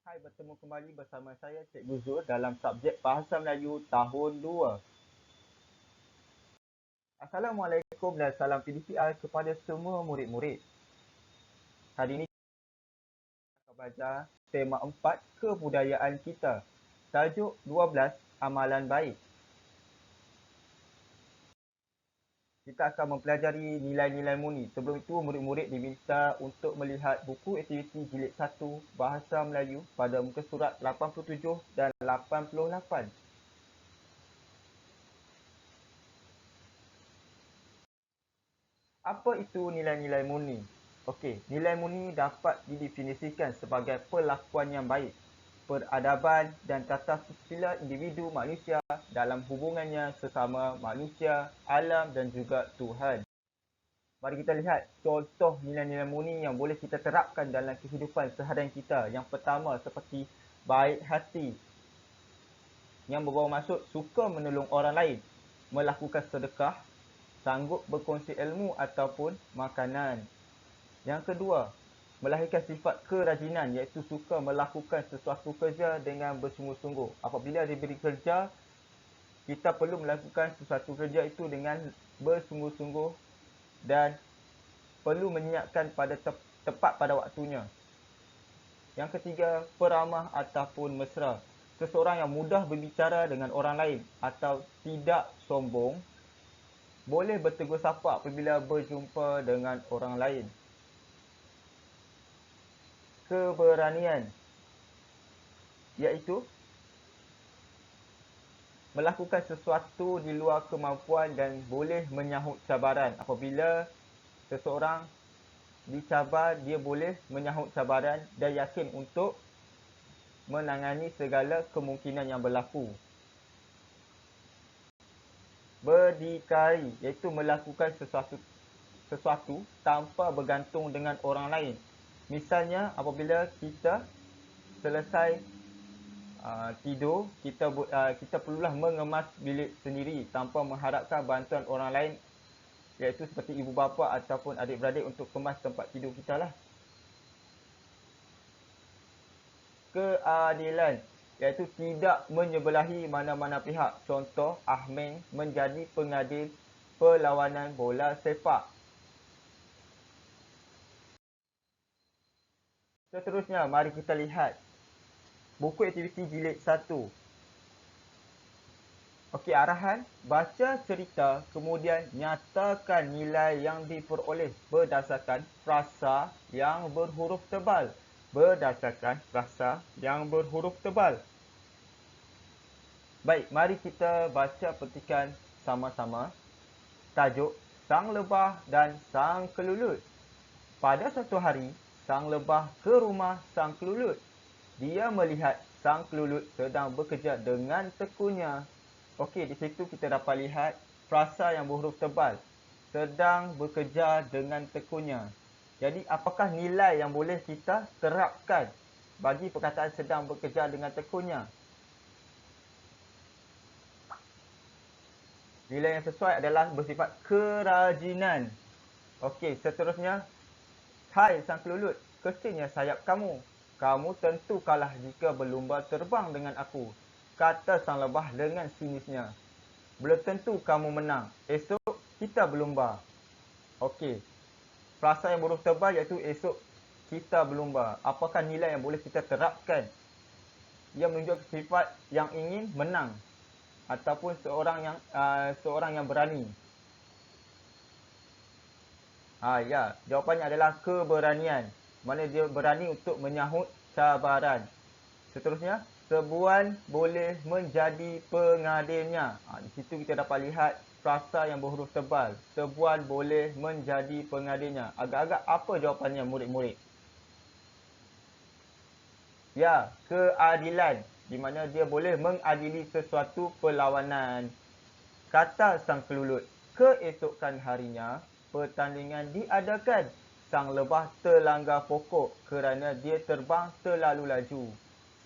Hai, bertemu kembali bersama saya Cikgu Zul dalam subjek Bahasa Melayu tahun 2. Assalamualaikum dan salam PDPI kepada semua murid-murid. Hari ini kita akan belajar tema 4 kebudayaan kita. Tajuk 12 amalan baik. Kita akan mempelajari nilai-nilai murni. Sebelum itu, murid-murid diminta untuk melihat buku aktiviti jilid 1 Bahasa Melayu pada muka surat 87 dan 88. Apa itu nilai-nilai murni? Okey, nilai murni dapat didefinisikan sebagai perlakuan yang baik, peradaban dan tata susila individu manusia dalam hubungannya sesama manusia, alam dan juga Tuhan. Mari kita lihat contoh nilai-nilai murni yang boleh kita terapkan dalam kehidupan seharian kita. Yang pertama seperti baik hati, yang berbawa maksud suka menolong orang lain, melakukan sedekah, sanggup berkongsi ilmu ataupun makanan. Yang kedua, melahirkan sifat kerajinan iaitu suka melakukan sesuatu kerja dengan bersungguh-sungguh. Apabila diberi kerja, kita perlu melakukan sesuatu kerja itu dengan bersungguh-sungguh dan perlu menyiapkan tepat pada waktunya. Yang ketiga, peramah ataupun mesra. Seseorang yang mudah berbicara dengan orang lain atau tidak sombong boleh bertegur sapa apabila berjumpa dengan orang lain. Keberanian iaitu melakukan sesuatu di luar kemampuan dan boleh menyahut cabaran. Apabila seseorang dicabar, dia boleh menyahut cabaran dan yakin untuk menangani segala kemungkinan yang berlaku. Berdikari iaitu melakukan sesuatu tanpa bergantung dengan orang lain. Misalnya apabila kita selesai tidur, kita perlulah mengemas bilik sendiri tanpa mengharapkan bantuan orang lain, iaitu seperti ibu bapa ataupun adik-beradik untuk kemas tempat tidur kita lah. Keadilan iaitu tidak menyebelahi mana-mana pihak. Contoh, Ahmad menjadi pengadil perlawanan bola sepak. Seterusnya, mari kita lihat buku aktiviti jilid 1. Okey, arahan, baca cerita kemudian nyatakan nilai yang diperoleh berdasarkan frasa yang berhuruf tebal. Berdasarkan frasa yang berhuruf tebal. Baik, mari kita baca petikan sama-sama. Tajuk, Sang Lebah dan Sang Kelulut. Pada suatu hari, Sang Lebah ke rumah Sang Kelulut. Dia melihat Sang Kelulut sedang bekerja dengan tekunnya. Okey, di situ kita dapat lihat frasa yang berhuruf tebal. Sedang bekerja dengan tekunnya. Jadi, apakah nilai yang boleh kita terapkan bagi perkataan sedang bekerja dengan tekunnya? Nilai yang sesuai adalah bersifat kerajinan. Okey, seterusnya. Hai Sang Kelulut, kecilnya sayap kamu. Kamu tentu kalah jika berlumba terbang dengan aku, kata Sang Lebah dengan sinisnya. Belum tentu kamu menang. Esok kita berlumba. Okey. Frasa yang berhuruf tebal iaitu esok kita berlumba. Apakah nilai yang boleh kita terapkan? Ia menunjukkan sifat yang ingin menang ataupun seorang yang berani. Ya, jawapannya adalah keberanian. Mana dia berani untuk menyahut cabaran. Seterusnya, sebuan boleh menjadi pengadilnya. Di situ kita dapat lihat frasa yang berhuruf tebal. Sebuan boleh menjadi pengadilnya. Agak-agak apa jawapannya murid-murid? Ya, keadilan. Di mana dia boleh mengadili sesuatu perlawanan. Kata Sang Kelulut, keesokan harinya, pertandingan diadakan. Sang Lebah terlanggar pokok kerana dia terbang terlalu laju.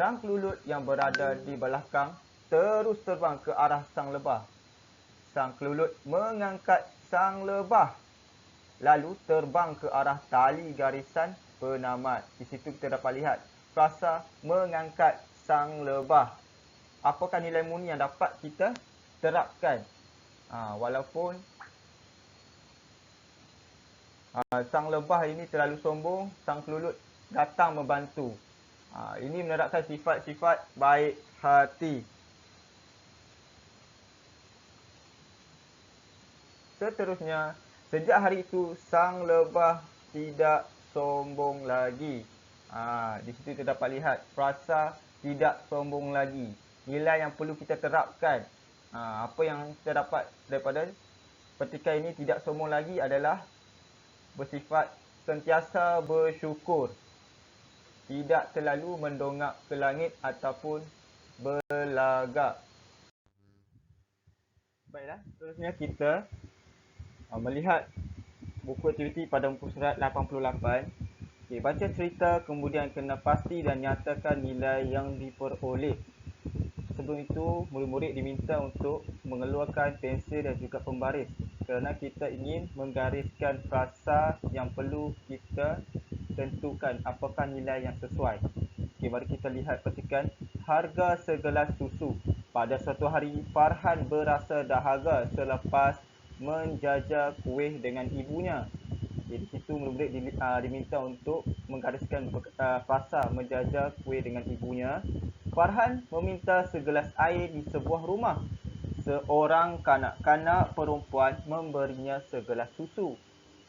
Sang Kelulut yang berada di belakang terus terbang ke arah Sang Lebah. Sang Kelulut mengangkat Sang Lebah lalu terbang ke arah tali garisan penamat. Di situ kita dapat lihat frasa mengangkat sang lebah. Apakah nilai murni yang dapat kita terapkan? Walaupun sang lebah ini terlalu sombong, sang kelulut datang membantu. Ini menerapkan sifat-sifat baik hati. Seterusnya, sejak hari itu sang lebah tidak sombong lagi. Di situ kita dapat lihat frasa tidak sombong lagi. Nilai yang perlu kita terapkan. Apa yang kita dapat daripada petikan ini tidak sombong lagi adalah bersifat sentiasa bersyukur. Tidak terlalu mendongak ke langit ataupun berlagak. Baiklah, seterusnya kita melihat buku aktiviti pada muka surat 88. Baca cerita, kemudian kena pasti dan nyatakan nilai yang diperoleh. Sebelum itu, murid-murid diminta untuk mengeluarkan pensel dan juga pembaris kerana kita ingin menggariskan frasa yang perlu kita tentukan apakah nilai yang sesuai. Mari kita lihat petikan. Harga segelas susu. Pada suatu hari, Farhan berasa dahaga selepas menjajah kuih dengan ibunya. Di situ murid diminta untuk menggariskan frasa menjajah kuih dengan ibunya. Farhan meminta segelas air di sebuah rumah. Seorang kanak-kanak perempuan memberinya segelas susu.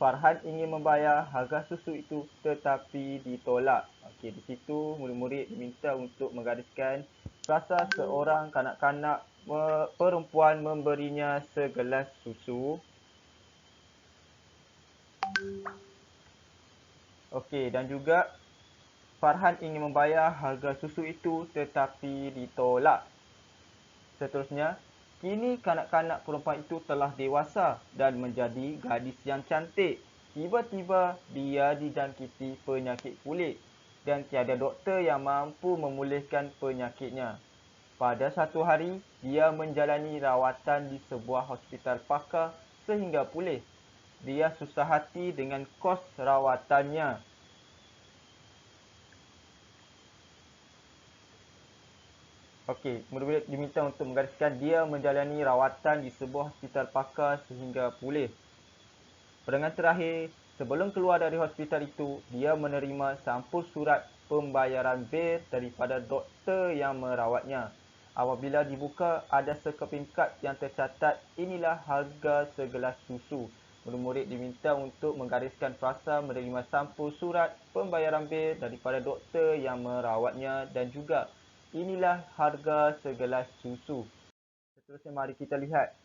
Farhan ingin membayar harga susu itu tetapi ditolak. Di situ murid-murid diminta untuk menggariskan frasa seorang kanak-kanak perempuan memberinya segelas susu. Dan juga Farhan ingin membayar harga susu itu tetapi ditolak. Seterusnya, kini kanak-kanak perempuan itu telah dewasa dan menjadi gadis yang cantik. Tiba-tiba dia dijangkiti penyakit kulit dan tiada doktor yang mampu memulihkan penyakitnya. Pada satu hari, dia menjalani rawatan di sebuah hospital pakar sehingga pulih. Dia susah hati dengan kos rawatannya. Murid-murid diminta untuk menggariskan dia menjalani rawatan di sebuah hospital pakar sehingga pulih. Perangan terakhir, sebelum keluar dari hospital itu, dia menerima sampul surat pembayaran bil daripada doktor yang merawatnya. Apabila dibuka, ada sekeping kad yang tercatat, inilah harga segelas susu. Murid-murid diminta untuk menggariskan frasa menerima sampul surat pembayaran bil daripada doktor yang merawatnya dan juga inilah harga segelas susu. Seterusnya mari kita lihat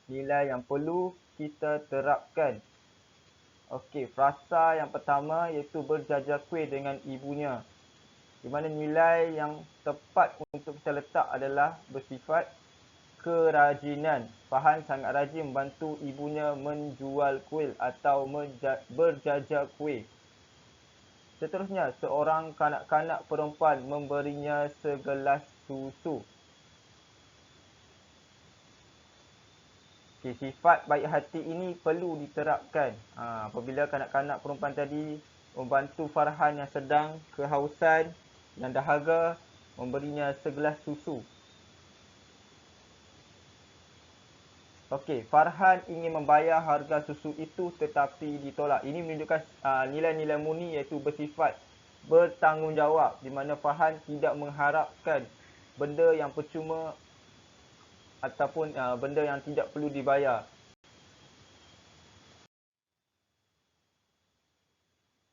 nilai yang perlu kita terapkan. Frasa yang pertama iaitu berjajah kuih dengan ibunya. Di mana nilai yang tepat untuk kita letak adalah bersifat kerajinan. Farhan sangat rajin membantu ibunya menjual kuih atau berjajah kuih. Seterusnya, seorang kanak-kanak perempuan memberinya segelas susu. Sifat baik hati ini perlu diterapkan. Apabila kanak-kanak perempuan tadi membantu Farhan yang sedang kehausan dan dahaga, memberinya segelas susu. Farhan ingin membayar harga susu itu tetapi ditolak. Ini menunjukkan nilai-nilai murni iaitu bersifat bertanggungjawab di mana Farhan tidak mengharapkan benda yang percuma ataupun benda yang tidak perlu dibayar.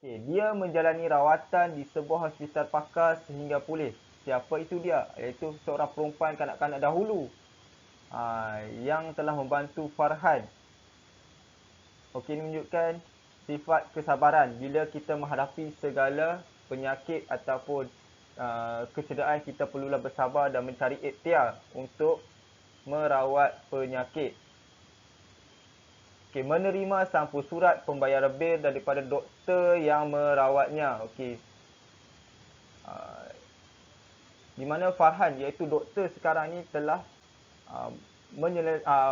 Dia menjalani rawatan di sebuah hospital pakar sehingga pulih. Siapa itu dia? Iaitu seorang perempuan kanak-kanak dahulu yang telah membantu Farhan. Ini menunjukkan sifat kesabaran bila kita menghadapi segala penyakit ataupun kecederaan. Kita perlulah bersabar dan mencari ikhtiar untuk merawat penyakit. Menerima sampul surat pembayaran bil daripada doktor yang merawatnya. Di mana Farhan iaitu doktor sekarang ni telah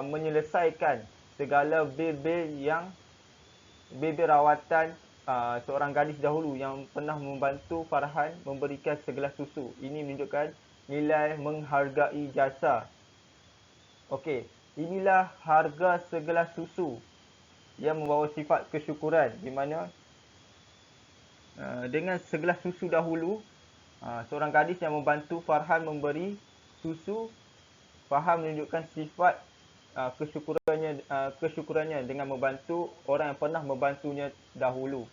menyelesaikan segala bil-bil rawatan seorang gadis dahulu yang pernah membantu Farhan memberikan segelas susu. Ini menunjukkan nilai menghargai jasa. Okey, inilah harga segelas susu yang membawa sifat kesyukuran, di mana dengan segelas susu dahulu, seorang gadis yang membantu Farhan memberi susu, Farhan menunjukkan sifat kesyukurannya dengan membantu orang yang pernah membantunya dahulu.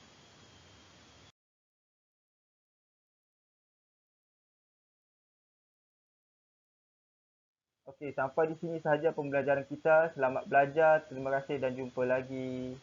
Okey, sampai di sini sahaja pembelajaran kita. Selamat belajar. Terima kasih dan jumpa lagi.